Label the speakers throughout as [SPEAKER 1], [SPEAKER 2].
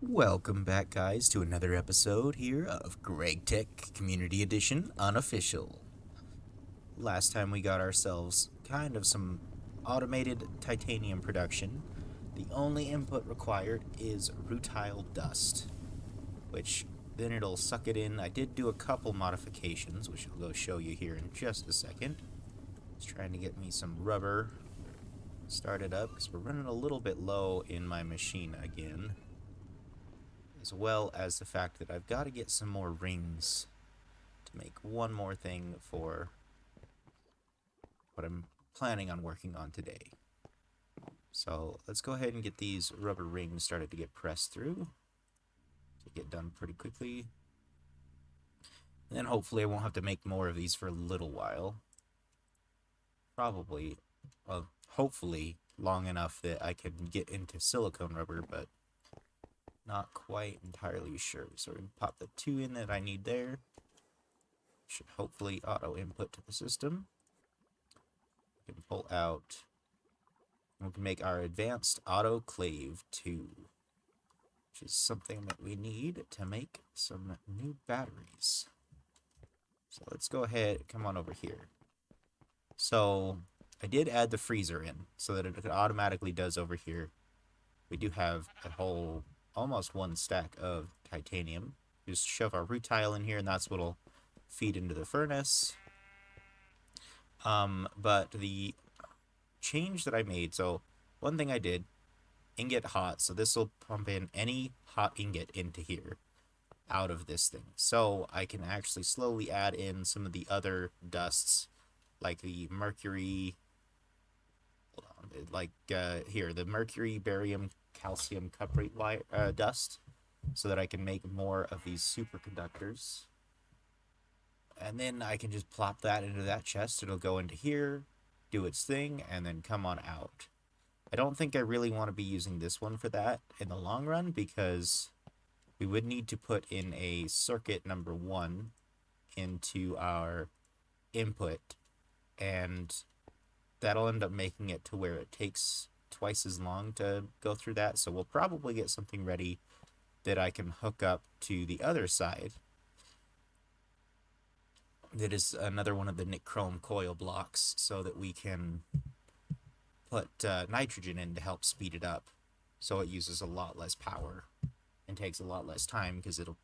[SPEAKER 1] Welcome back, guys, to another episode here of Gregtech Community Edition Unofficial. Last time we got ourselves kind of some automated titanium production. The only input required is rutile dust, which then it'll suck it in. I did do a couple modifications, which I'll go show you here in just a second. Just trying to get me some rubber started up because we're running a little bit low in my machine again, as well as the fact that I've got to get some more rings to make one more thing for what I'm planning on working on today. So let's go ahead and get these rubber rings started to get pressed through to get done pretty quickly. And then hopefully I won't have to make more of these for a little while. Probably, hopefully long enough that I can get into silicone rubber, but not quite entirely sure. So we're going to pop the 2 in that I need there. Should hopefully auto input to the system. We can pull out, and we can make our advanced autoclave 2, which is something that we need to make some new batteries. So let's go ahead, come on over here. So I did add the freezer in so that it automatically does over here. We do have a whole, almost 1 stack of titanium. Just shove our rutile in here and that's what'll feed into the furnace. But the change that I made, so one thing I did, ingot hot, so this will pump in any hot ingot into here out of this thing. So I can actually slowly add in some of the other dusts, like the mercury, here, the mercury, barium, calcium cuprate dust, so that I can make more of these superconductors. And then I can just plop that into that chest. It'll go into here, do its thing, and then come on out. I don't think I really want to be using this one for that in the long run, because we would need to put in a circuit number 1 into our input, and that'll end up making it to where it takes twice as long to go through that. So we'll probably get something ready that I can hook up to the other side. That is another one of the nichrome coil blocks, so that we can put nitrogen in to help speed it up, so it uses a lot less power and takes a lot less time, because it'll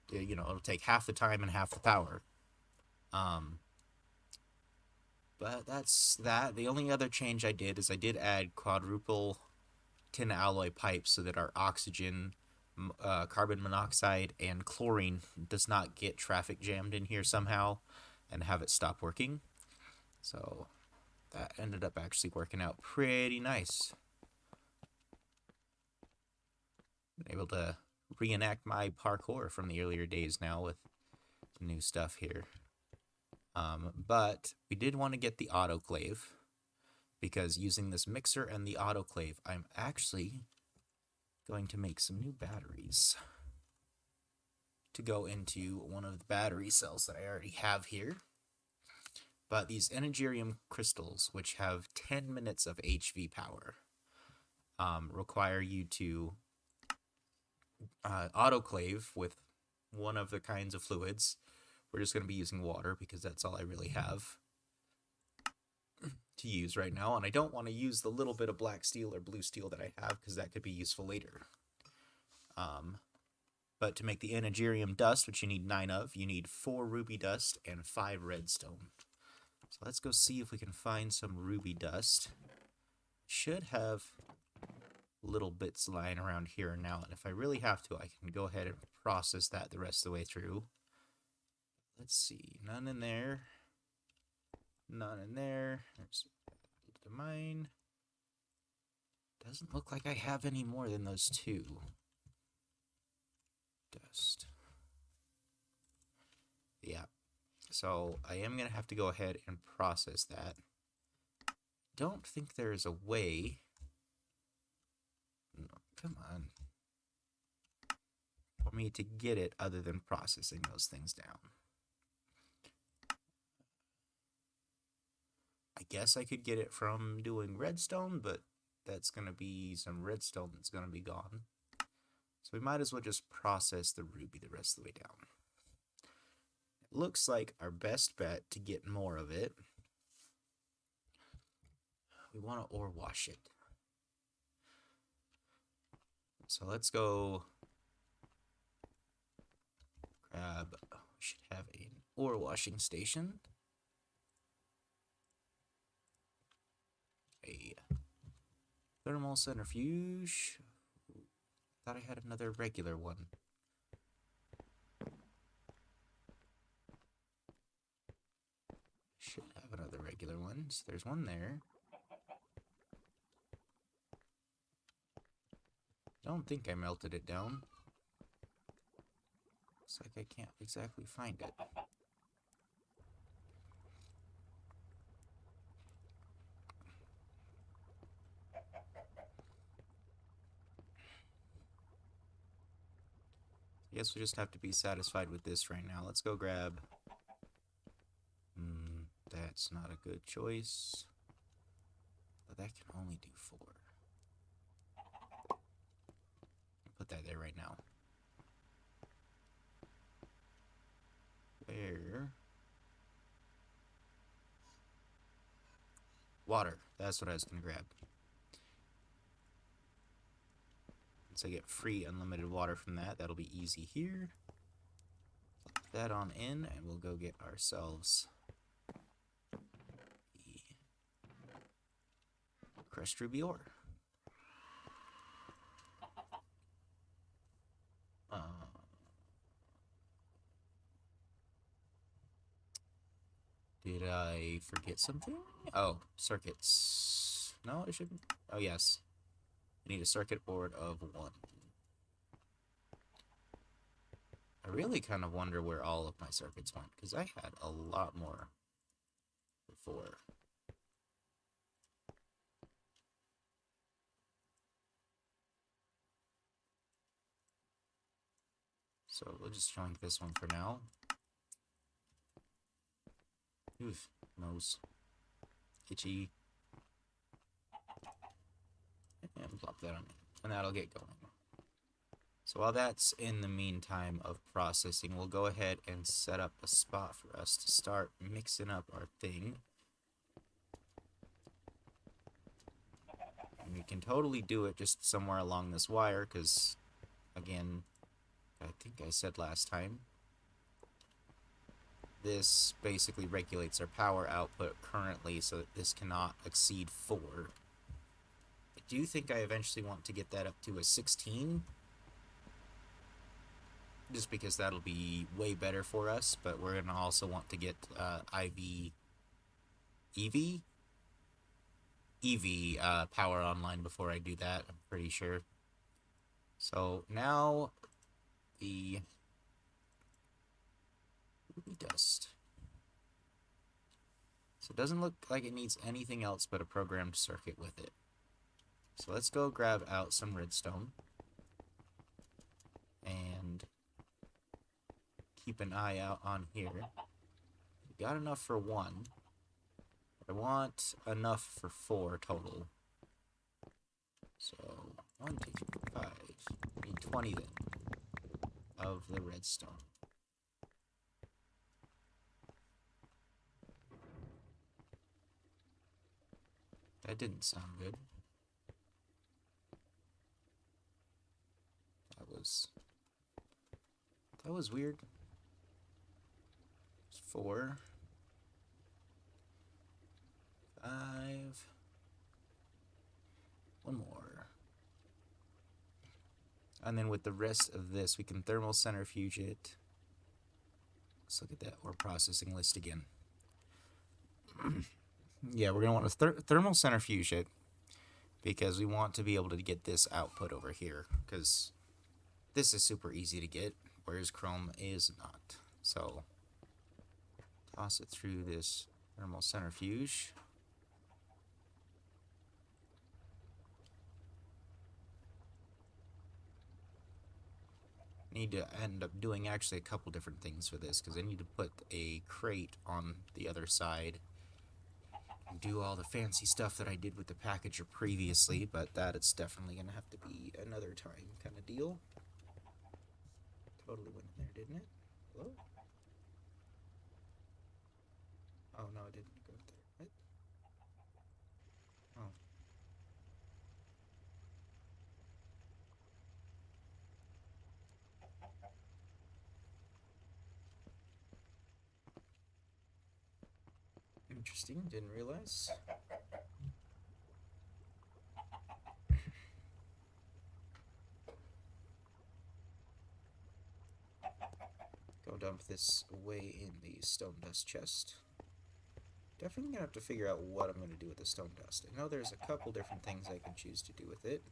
[SPEAKER 1] take half the time and half the power. But that's that. The only other change I did is I did add quadruple tin alloy pipes so that our oxygen, carbon monoxide, and chlorine does not get traffic jammed in here somehow and have it stop working. So that ended up actually working out pretty nice. Been able to reenact my parkour from the earlier days now with the new stuff here. But we did want to get the autoclave, because using this mixer and the autoclave, I'm actually going to make some new batteries to go into one of the battery cells that I already have here. But these energerium crystals, which have 10 minutes of HV power, require you to autoclave with one of the kinds of fluids. We're just going to be using water because that's all I really have to use right now, and I don't want to use the little bit of black steel or blue steel that I have, because that could be useful later. But to make the energerium dust, which you need 9 of, you need 4 ruby dust and 5 redstone. So let's go see if we can find some ruby dust. Should have little bits lying around here now, and if I really have to, I can go ahead and process that the rest of the way through. Let's see, none in there. None in there. There's the mine. Doesn't look like I have any more than those 2. Dust. Yeah. So I am going to have to go ahead and process that. Don't think there is a way. No, come on. For me to get it other than processing those things down. I guess I could get it from doing redstone, but that's going to be some redstone that's going to be gone. So we might as well just process the ruby the rest of the way down. It looks like our best bet to get more of it, we want to ore wash it. So let's go grab, we should have an ore washing station. A thermal centrifuge. Thought I had another regular one. Should have another regular one. So there's one there. Don't think I melted it down. Looks like I can't exactly find it. I guess we just have to be satisfied with this right now. Let's go grab... that's not a good choice. But that can only do 4. Put that there right now. Where? Water. That's what I was going to grab. Once I get free unlimited water from that, that'll be easy here. Put that on in, and we'll go get ourselves the crushed ruby ore. Did I forget something? Oh, circuits. No, it shouldn't. Oh, yes. I need a circuit board of 1. I really kind of wonder where all of my circuits went, because I had a lot more before. So we'll just chunk this one for now. Oof, nose. Itchy. And plop that on in. And that'll get going. So while that's in the meantime of processing, we'll go ahead and set up a spot for us to start mixing up our thing. And we can totally do it just somewhere along this wire, because, again, I think I said last time, this basically regulates our power output currently so that this cannot exceed 4. I do think I eventually want to get that up to a 16. Just because that'll be way better for us, but we're going to also want to get EV power online before I do that, I'm pretty sure. So now the ruby dust. So it doesn't look like it needs anything else but a programmed circuit with it. So let's go grab out some redstone and keep an eye out on here. We got enough for 1. I want enough for 4 total. So 1, 2, 3, 5. I need 20 then of the redstone. That didn't sound good. That was weird. 4, 5. One more. And then with the rest of this, we can thermal centrifuge it. Let's look at that ore processing list again. Yeah, we're going to want to thermal centrifuge it because we want to be able to get this output over here, because this is super easy to get, whereas chrome is not. So toss it through this thermal centrifuge. Need to end up doing actually a couple different things for this, because I need to put a crate on the other side and do all the fancy stuff that I did with the packager previously, but that it's definitely going to have to be another time kind of deal. didn't it? Hello? Oh, no, it didn't go there. What? Oh. Interesting, didn't realize. Go dump this away in the stone dust chest. Definitely gonna have to figure out what I'm gonna do with the stone dust. I know there's a couple different things I can choose to do with it.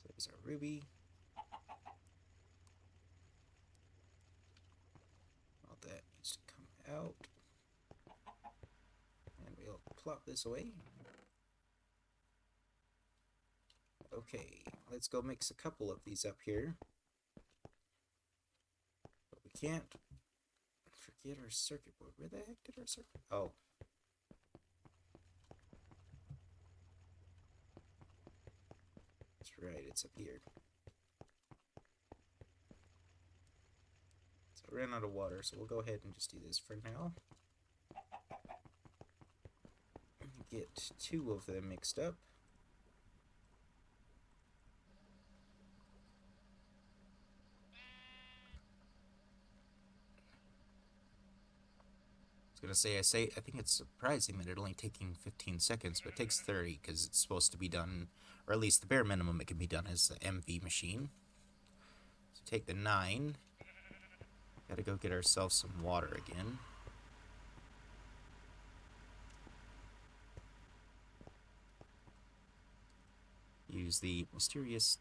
[SPEAKER 1] So there's our ruby. All that needs to come out. And we'll plop this away. Okay, let's go mix a couple of these up here. But we can't forget our circuit board. Where the heck did our circuit? Oh. That's right, it's up here. So I ran out of water, so we'll go ahead and just do this for now. Get 2 of them mixed up. I was gonna say, I think it's surprising that it only taking 15 seconds, but it takes 30 because it's supposed to be done, or at least the bare minimum it can be done as the MV machine. So take the 9. Gotta go get ourselves some water again. Use the mysterious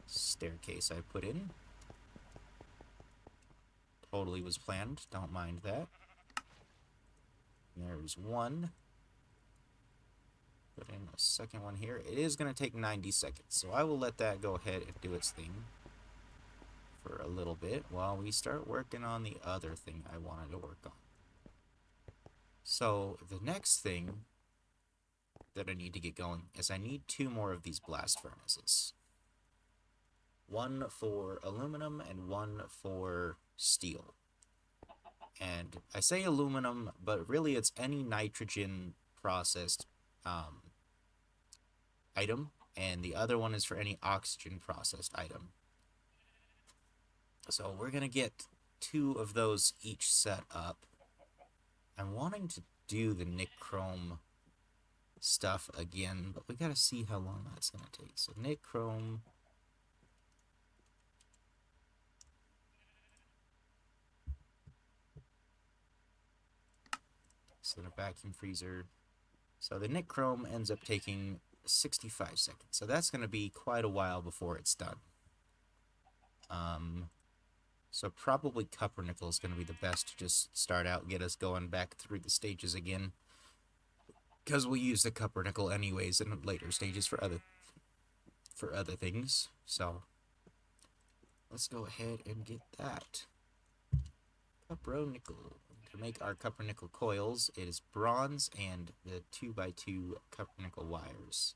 [SPEAKER 1] staircase I put in. Totally was planned, don't mind that. There's 1. Put in a second one here. It is going to take 90 seconds, so I will let that go ahead and do its thing for a little bit while we start working on the other thing I wanted to work on. So the next thing that I need to get going is I need 2 more of these blast furnaces. 1 for aluminum and 1 for steel. And I say aluminum, but really it's any nitrogen processed item, and the other one is for any oxygen processed item. So we're gonna get 2 of those each set up. I'm wanting to do the nichrome stuff again, but we gotta see how long that's gonna take. So nichrome. So the vacuum freezer. So the nichrome ends up taking 65 seconds. So that's gonna be quite a while before it's done. So probably Cuppernickel is going to be the best to just start out, get us going back through the stages again. Because we'll use the Cuppernickel anyways in later stages for other things. So let's go ahead and get that. Cuppernickel. To make our Cuppernickel coils, it is bronze and the 2x2 Cuppernickel wires.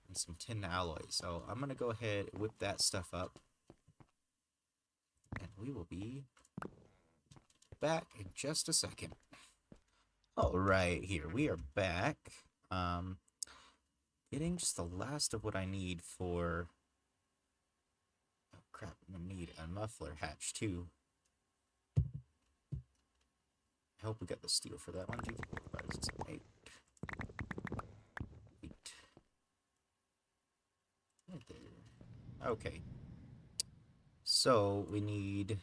[SPEAKER 1] and some tin alloy. So I'm going to go ahead and whip that stuff up. And we will be back in just a second. Alright, here we are back. Getting just the last of what I need for... Oh crap, I'm gonna need a muffler hatch too. I hope we got the steel for that one. 2, 4, 5, 6, 7, 8. 8. Right there. Okay. So we need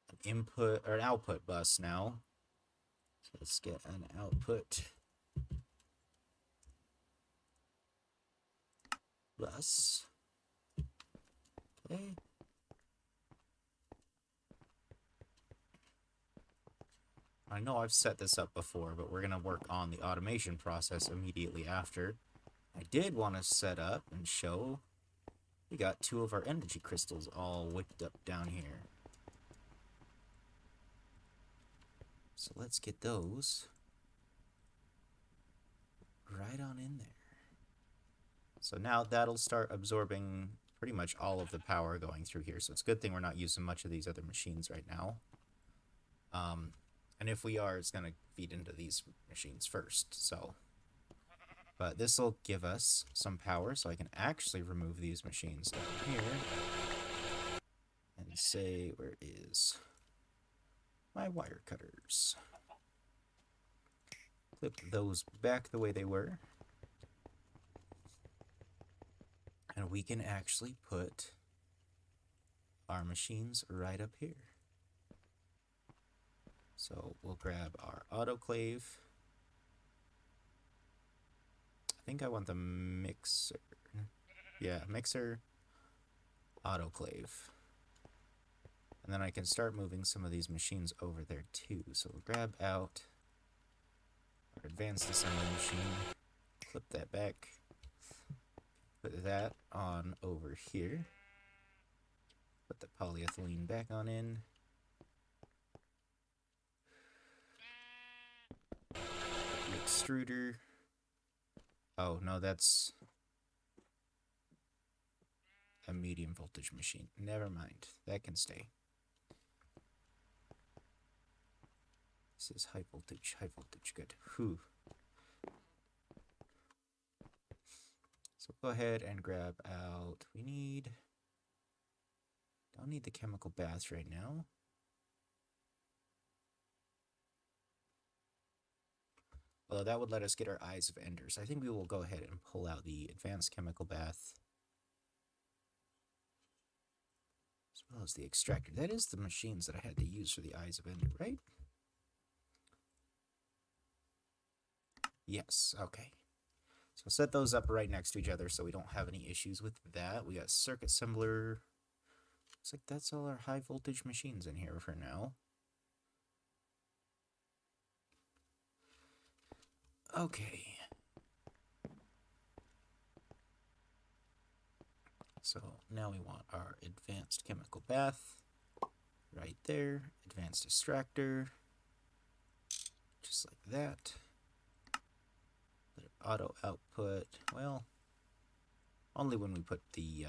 [SPEAKER 1] an input or an output bus now. So let's get an output bus. Okay. I know I've set this up before, but we're going to work on the automation process immediately after. I did want to set up and show we got 2 of our energy crystals all whipped up down here. So let's get those right on in there. So now that'll start absorbing pretty much all of the power going through here. So it's a good thing we're not using much of these other machines right now. And if we are, it's going to feed into these machines first. So, but this will give us some power, so I can actually remove these machines down here. And say, where is my wire cutters? Clip those back the way they were. And we can actually put our machines right up here. So we'll grab our autoclave. I think I want the mixer. Yeah, mixer, autoclave. And then I can start moving some of these machines over there too. So we'll grab out our advanced assembly machine, clip that back, put that on over here, put the polyethylene back on in. The extruder. Oh, no, that's a medium voltage machine. Never mind. That can stay. This is high voltage, good. Whew. So go ahead and grab out, don't need the chemical bath right now. Although that would let us get our Eyes of Enders. I think we will go ahead and pull out the advanced chemical bath. As well as the extractor. That is the machines that I had to use for the Eyes of Ender, right? Yes, okay. So set those up right next to each other so we don't have any issues with that. We got circuit assembler. Looks like that's all our high voltage machines in here for now. Okay. So now we want our advanced chemical bath right there. Advanced extractor. Just like that. Auto output. Well, only when we put the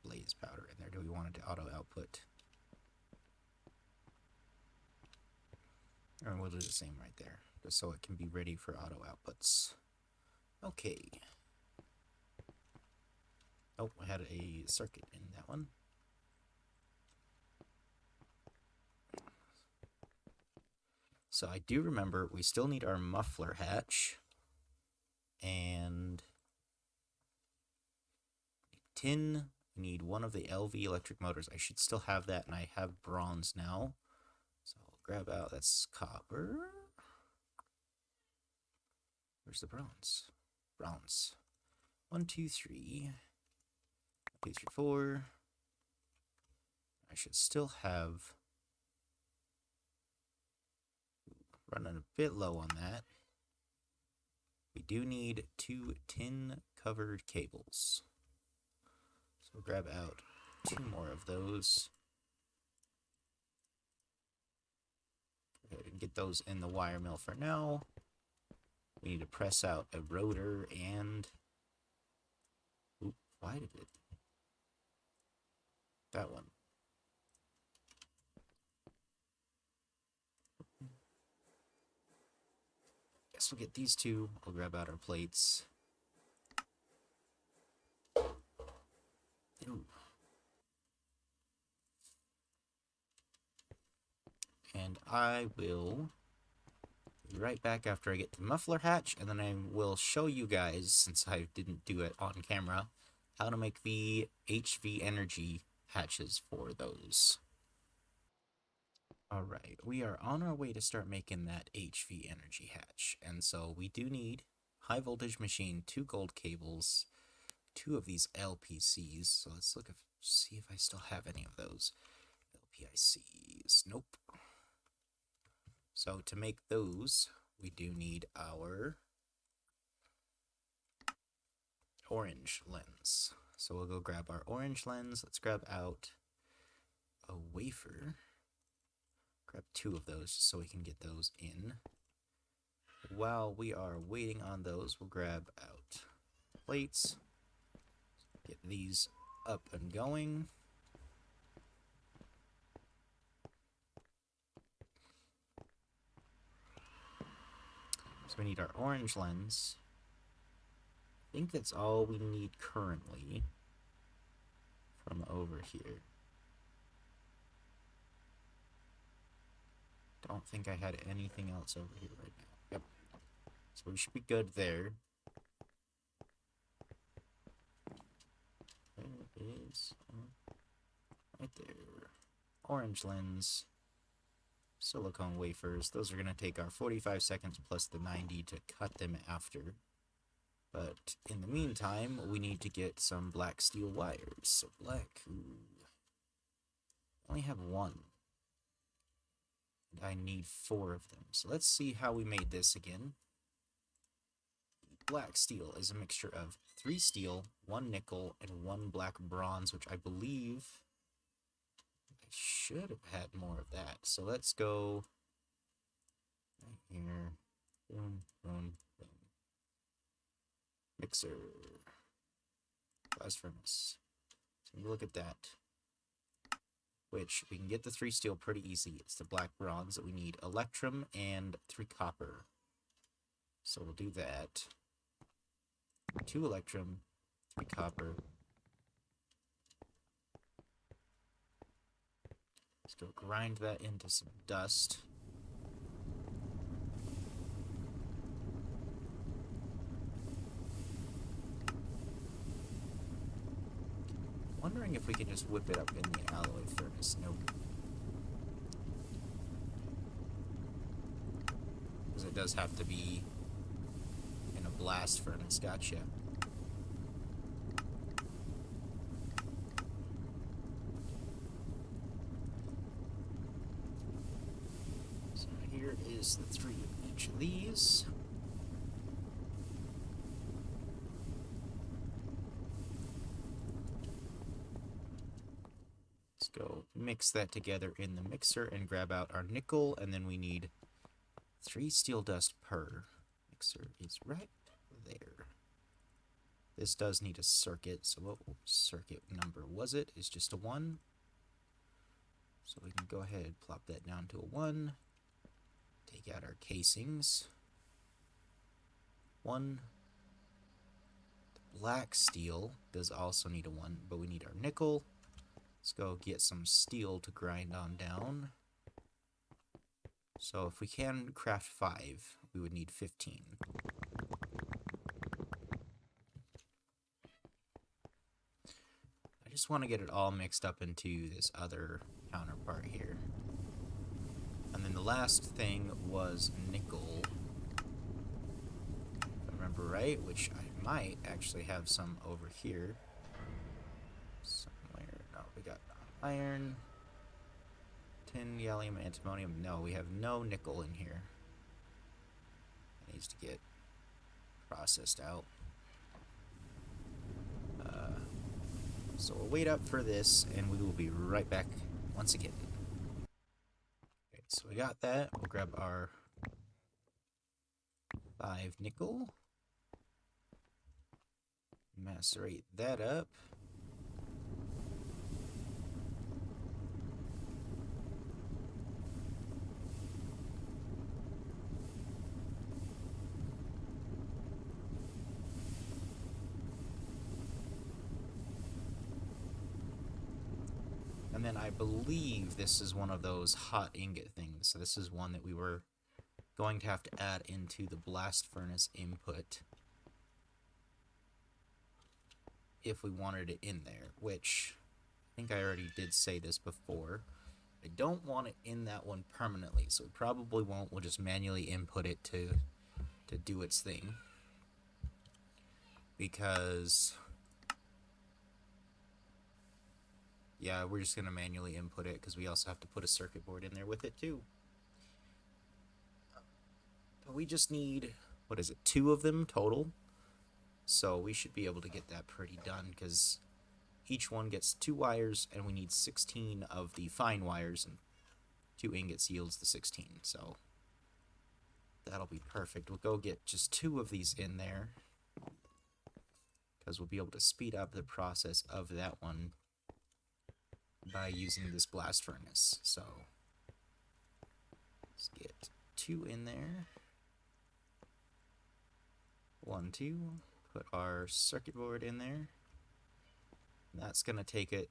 [SPEAKER 1] blaze powder in there do we want it to auto output. And we'll do the same right there, just so it can be ready for auto outputs. Okay. Oh, I had a circuit in that one. So I do remember we still need our muffler hatch. And tin. We need one of the LV electric motors. I should still have that, and I have bronze now. So I'll grab out, that's copper. Where's the bronze? Bronze. 1, 2, 3. 1, 2, 3, 4. I should still have... Running a bit low on that. We do need 2 tin covered cables. So we'll grab out 2 more of those. ahead and get those in the wire mill for now. We need to press out a rotor and... Oop, why did it... That one. Guess we'll get these two. We'll grab out our plates. Ooh. And I will be right back after I get the muffler hatch, and then I will show you guys, since I didn't do it on camera, how to make the HV energy hatches for those. Alright, we are on our way to start making that HV energy hatch, and so we do need high voltage machine, 2 gold cables, 2 of these LPCs, so let's see if I still have any of those. LPICs, nope. So to make those, we do need our orange lens. So we'll go grab our orange lens. Let's grab out a wafer. Grab 2 of those just so we can get those in. While we are waiting on those, we'll grab out plates. Get these up and going. So we need our orange lens. I think that's all we need currently from over here. Don't think I had anything else over here right now. Yep. So we should be good there. There it is. Right there. Orange lens. Silicone wafers. Those are going to take our 45 seconds plus the 90 to cut them after. But in the meantime, we need to get some black steel wires. So black. Ooh. I only have 1. And I need 4 of them. So let's see how we made this again. Black steel is a mixture of 3 steel, 1 nickel, and 1 black bronze, which I believe I should have had more of that. So let's go right here. Boom, boom, boom. Mixer. Blast furnace. So look at that. Which we can get the 3 steel pretty easy. It's the black bronze that we need. Electrum and 3 copper. So we'll do that. 2 electrum, 3 copper. Let's go grind that into some dust. Wondering if we can just whip it up in the alloy furnace. Nope. Because it does have to be in a blast furnace. Gotcha. So here is the 3 of each of these. Go mix that together in the mixer and grab out our nickel, and then we need 3 steel dust per. Mixer is right there. This does need a circuit, so what circuit number was it? Is just a 1. So we can go ahead and plop that down to a 1. Take out our casings. 1. The black steel does also need a 1, but we need our nickel. Let's go get some steel to grind on down. So if we can craft 5, we would need 15. I just want to get it all mixed up into this other counterpart here. And then the last thing was nickel, if I remember right, which I might actually have some over here. We got iron, tin, gallium, antimonium. No, we have no nickel in here. It needs to get processed out. So we'll wait up for this, and we will be right back once again. Okay, So we got that. We'll grab our 5 nickel. Macerate that up. And then I believe this is one of those hot ingot things. So this is one that we were going to have to add into the blast furnace input if we wanted it in there, which I think I already did say this before. I don't want it in that one permanently, so we probably won't. We'll just manually input it to do its thing. Because yeah, we're just going to manually input it because we also have to put a circuit board in there with it too. But we just need, what is it, 2 of them total? So we should be able to get that pretty done because each one gets 2 wires and we need 16 of the fine wires, and 2 ingots yields the 16. So that'll be perfect. We'll go get just 2 of these in there because we'll be able to speed up the process of that one by using this blast furnace. So let's get 2 in there. 1, 2. Put our circuit board in there. That's gonna take it.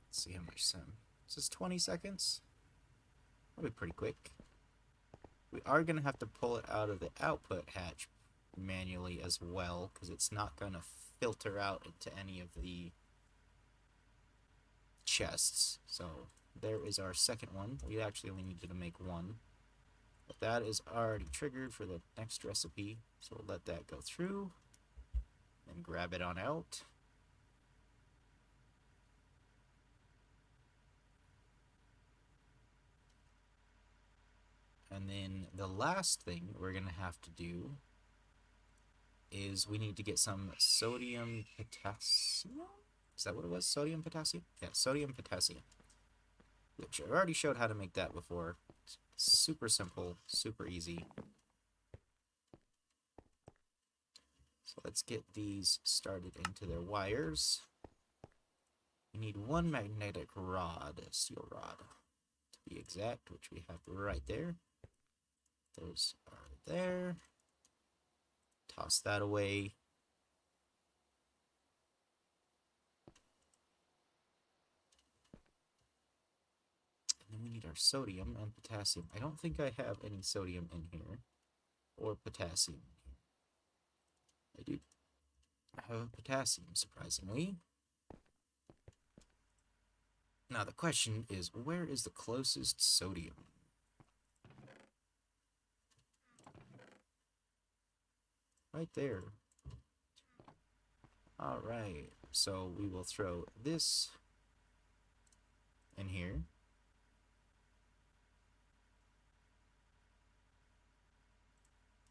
[SPEAKER 1] Let's see how much time. This is 20 seconds. That'll be pretty quick. We are gonna have to pull it out of the output hatch manually as well, because it's not gonna filter out into any of the chests. So there is our second one. We actually only needed to make 1. But that is already triggered for the next recipe. So we'll let that go through. And grab it on out. And then the last thing we're going to have to do is we need to get some sodium potassium. Is that what it was? Sodium potassium? Yeah, sodium potassium. Which I already showed how to make that before. It's super simple, super easy. So let's get these started into their wires. We need 1 magnetic rod, steel rod to be exact, which we have right there. Those are there. Toss that away. And then we need our sodium and potassium. I don't think I have any sodium in here, or potassium. I do have potassium, surprisingly. Now the question is, where is the closest sodium? Right there. Alright, so we will throw this in here.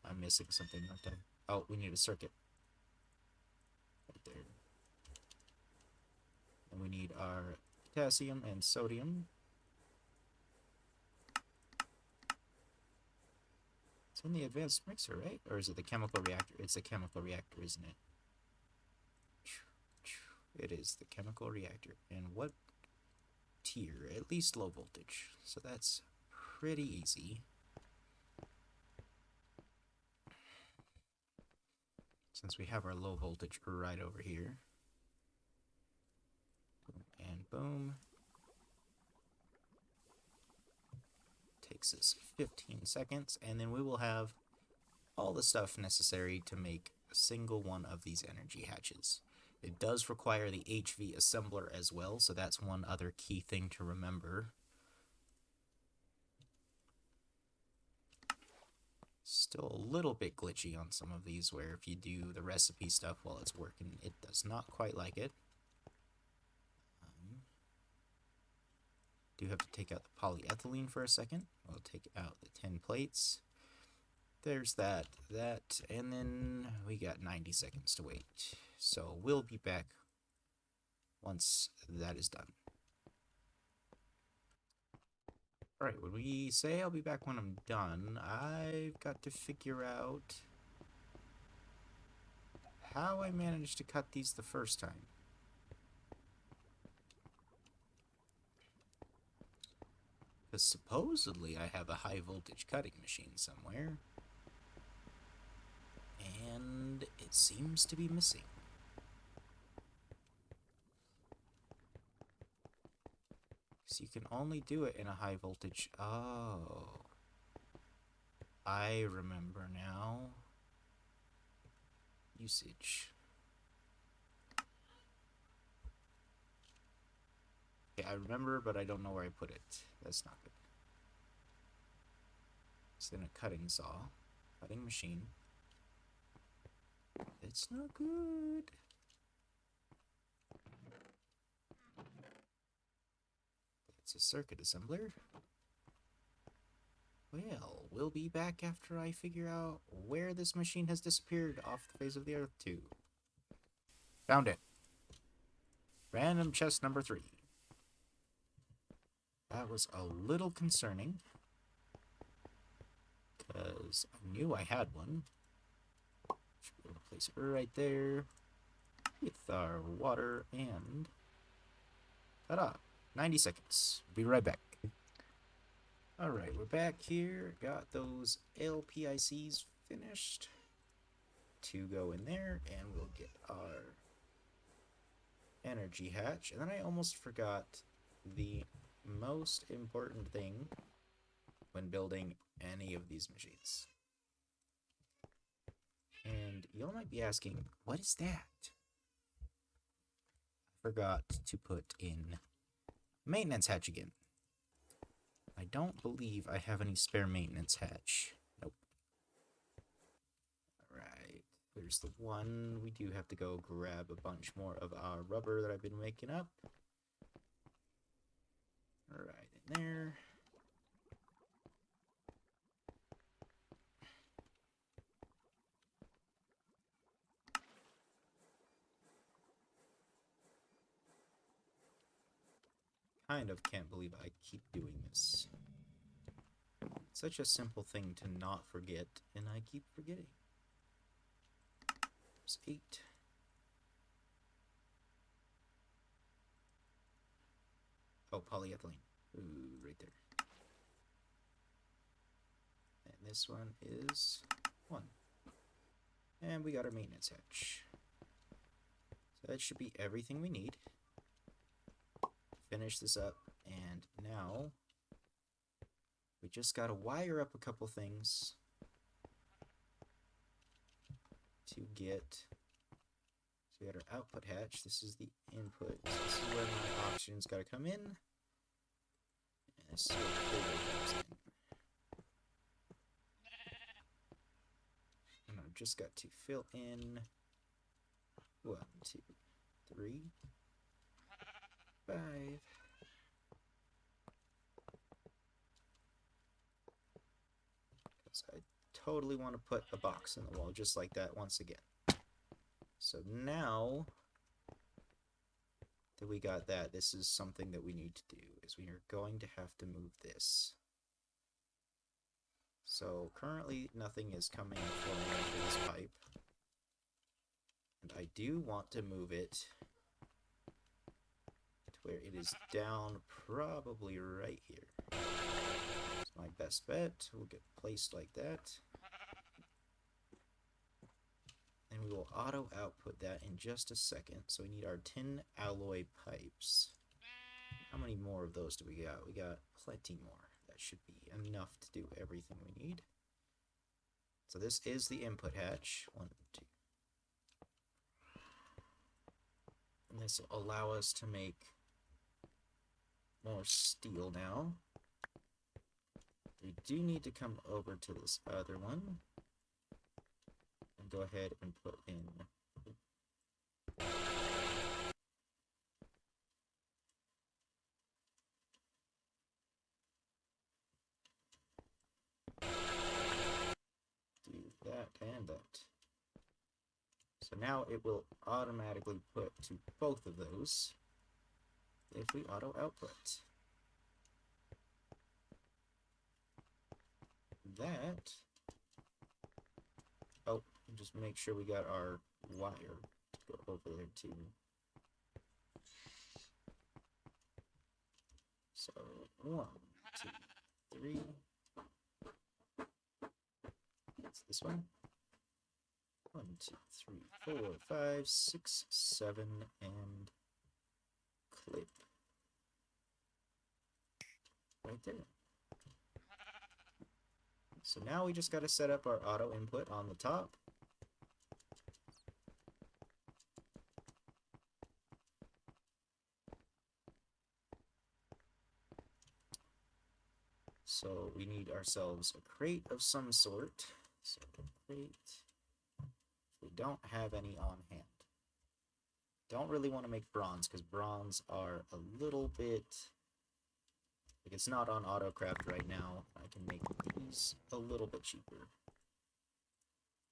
[SPEAKER 1] I'm missing something, aren't I? Oh, we need a circuit. Right there. And we need our potassium and sodium. It's in the advanced mixer, right? Or is it the chemical reactor? It's the chemical reactor, isn't it? It is the chemical reactor. And what tier? At least low voltage. So that's pretty easy. Since we have our low voltage right over here. Boom and boom. Takes us 15 seconds, and then we will have all the stuff necessary to make a single one of these energy hatches. It does require the HV assembler as well, so that's one other key thing to remember. Still a little bit glitchy on some of these, where if you do the recipe stuff while it's working, it does not quite like it. Do have to take out the polyethylene for a second. We'll take out the 10 plates. There's that, and then we got 90 seconds to wait. So we'll be back once that is done. Alright, when we say I'll be back when I'm done, I've got to figure out how I managed to cut these the first time. Because supposedly I have a high voltage cutting machine somewhere. And it seems to be missing. So you can only do it in a high voltage. Oh. I remember now. Usage. Okay, I remember, but I don't know where I put it. That's not good. It's in a cutting saw. Cutting machine. It's not good. It's a circuit assembler. Well, we'll be back after I figure out where this machine has disappeared off the face of the earth to. Found it. Random chest number 3. That was a little concerning, because I knew I had one. Should be able to place it right there with our water and... ta-da! 90 seconds. Be right back. Alright, we're back here. Got those LPICs finished. 2 go in there, and we'll get our energy hatch. And then I almost forgot the most important thing when building any of these machines. And y'all might be asking, what is that? I forgot to put in maintenance hatch again. I don't believe I have any spare maintenance hatch. Nope. Alright, there's the one. We do have to go grab a bunch more of our rubber that I've been making up. Alright, in there. Kind of can't believe I keep doing this. It's such a simple thing to not forget, and I keep forgetting. There's 8. Oh, polyethylene. Ooh, right there. And this one is 1. And we got our maintenance hatch. So that should be everything we need. Finish this up, and now we just gotta wire up a couple things to get. So we got our output hatch. This is the input. So this is where my oxygen's gotta come in, and this is where the cable comes in. And I've just got to fill in 1, 2, 3, 5. Because I totally want to put a box in the wall just like that once again. So now that we got that, this is something that we need to do, is we are going to have to move this. So currently nothing is coming and flowing into this pipe. And I do want to move it to where it is down probably right here. It's my best bet. We'll get placed like that. And we will auto output that in just a second. So we need our tin alloy pipes. How many more of those do we got? We got plenty more. That should be enough to do everything we need. So this is the input hatch. 1, 2. And this will allow us to make more steel now. We do need to come over to this other one and go ahead and put in do that and that. So now it will automatically put to both of those if we auto output. that... Oh, just make sure we got our wire to go over there too. So, 1, 2, 3. That's this one. 1, 2, 3, 4, 5, 6, 7, and clip. Right there. So now we just got to set up our auto input on the top. So we need ourselves a crate of some sort. So crate. We don't have any on hand. Don't really want to make bronze because bronze are a little bit... Like, it's not on AutoCraft right now. I can make these a little bit cheaper.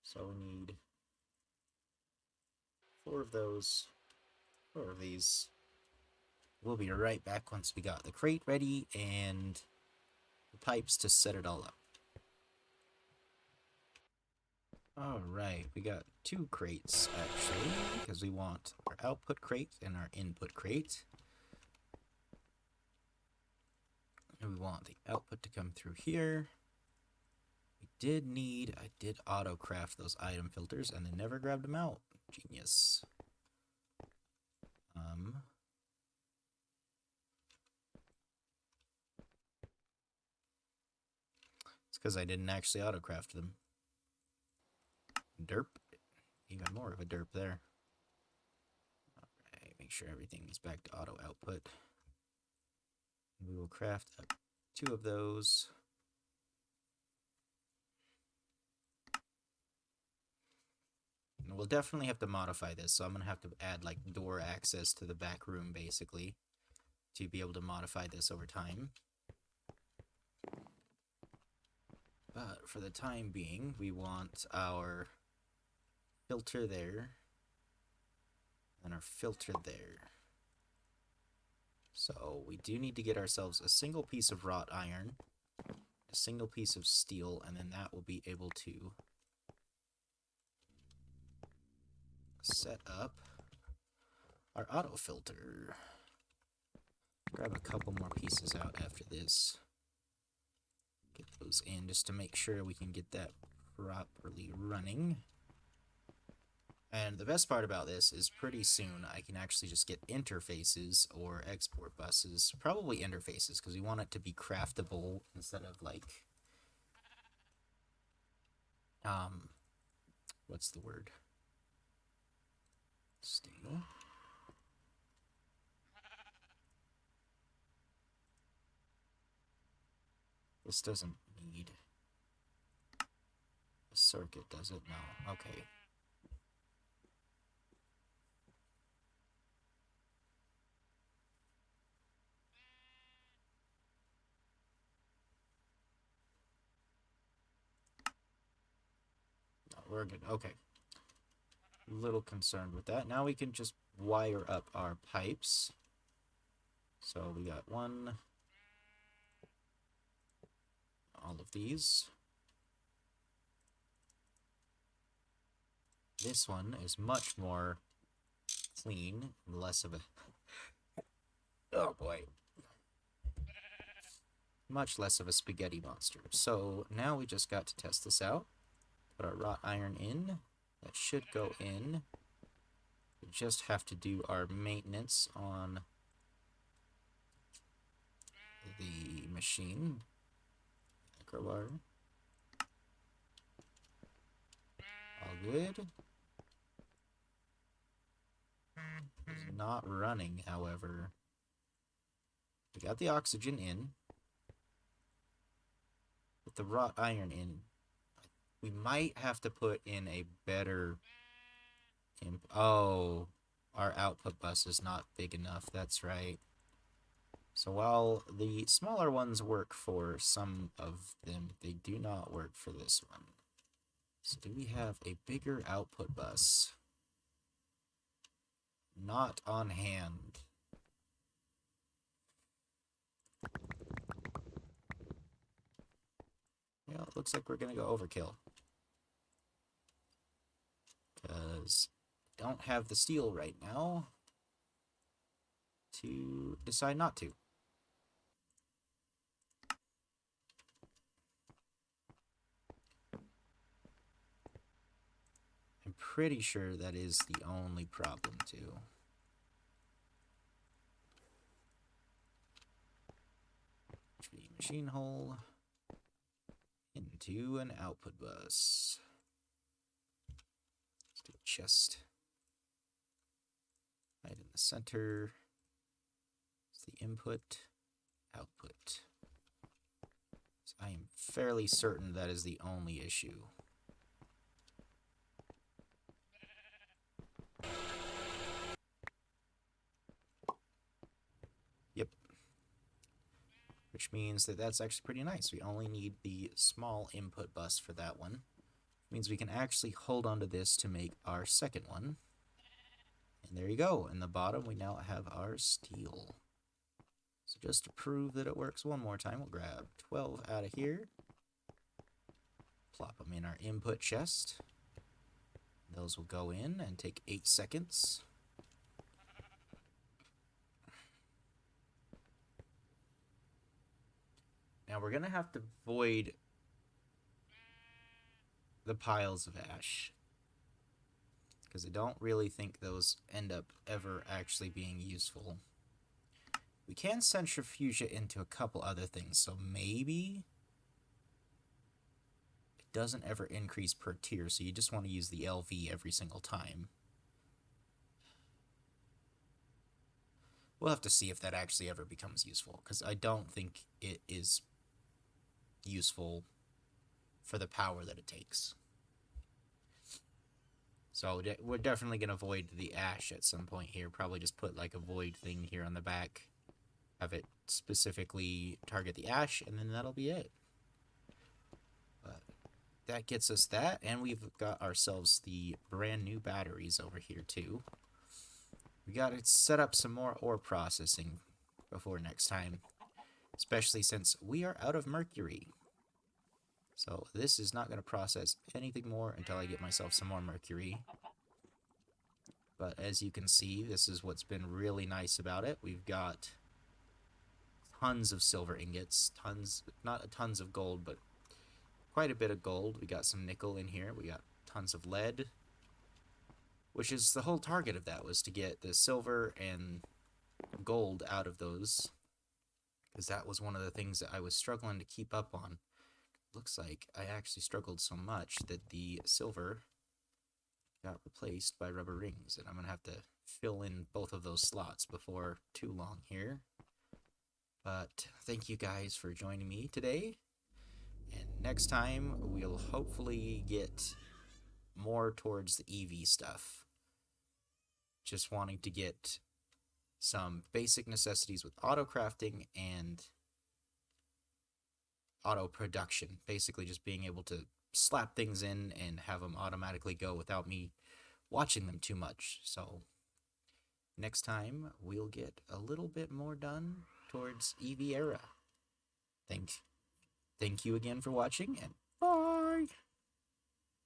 [SPEAKER 1] So we need 4 of those, 4 of these. We'll be right back once we got the crate ready and the pipes to set it all up. Alright, we got 2 crates actually, because we want our output crate and our input crate. And we want the output to come through here. I did auto-craft those item filters and they never grabbed them out. Genius. It's because I didn't actually auto-craft them. Derp. Even more of a derp there. Alright, make sure everything's back to auto output. We will craft up 2 of those. And we'll definitely have to modify this, so I'm going to have to add like door access to the back room basically to be able to modify this over time. But for the time being, we want our filter there and our filter there. So we do need to get ourselves a single piece of wrought iron, a single piece of steel, and then that will be able to set up our auto filter. Grab a couple more pieces out after this. Get those in just to make sure we can get that properly running. And the best part about this is pretty soon I can actually just get interfaces or export buses. Probably interfaces because we want it to be craftable instead of like... what's the word? Steel. This doesn't need a circuit, does it? No. Okay. No, we're good. Okay. A little concerned with that. Now we can just wire up our pipes. So we got one. All of these. This one is much more clean and less of a... Oh boy. Much less of a spaghetti monster. So now we just got to test this out. Put our wrought iron in. That should go in. We just have to do our maintenance on the machine. Microwire. All good. It's not running, however. We got the oxygen in. With the wrought iron in, we might have to put in a better... Oh, our output bus is not big enough. That's right. So while the smaller ones work for some of them, they do not work for this one. So do we have a bigger output bus? Not on hand. Yeah, it looks like we're gonna go overkill. Because I don't have the steel right now to decide not to. I'm pretty sure that is the only problem, too. HV machine hole into an output bus. Let's do a chest. Right in the center. It's the input, output. So I am fairly certain that is the only issue. Yep. Which means that that's actually pretty nice. We only need the small input bus for that one. Means we can actually hold on to this to make our second one. And there you go. In the bottom, we now have our steel. So just to prove that it works one more time, we'll grab 12 out of here. Plop them in our input chest. Those will go in and take 8 seconds. Now we're going to have to void the piles of ash, because I don't really think those end up ever actually being useful. We can centrifuge it into a couple other things, so maybe it doesn't ever increase per tier, so you just want to use the LV every single time. We'll have to see if that actually ever becomes useful, because I don't think it is useful for the power that it takes. So we're definitely going to void the ash at some point here. Probably just put like a void thing here on the back. Have it specifically target the ash, and then that'll be it. But that gets us that, and we've got ourselves the brand new batteries over here too. We got to set up some more ore processing before next time, especially since we are out of mercury. So this is not going to process anything more until I get myself some more mercury. But as you can see, this is what's been really nice about it. We've got tons of silver ingots, not tons of gold, but quite a bit of gold. We got some nickel in here. We got tons of lead, which is the whole target of that, was to get the silver and gold out of those, because that was one of the things that I was struggling to keep up on. Looks like I actually struggled so much that the silver got replaced by rubber rings, and I'm going to have to fill in both of those slots before too long here. But thank you guys for joining me today, and next time we'll hopefully get more towards the EV stuff. Just wanting to get some basic necessities with auto crafting and auto production. Basically just being able to slap things in and have them automatically go without me watching them too much. So next time we'll get a little bit more done towards EV era. Thank you again for watching, and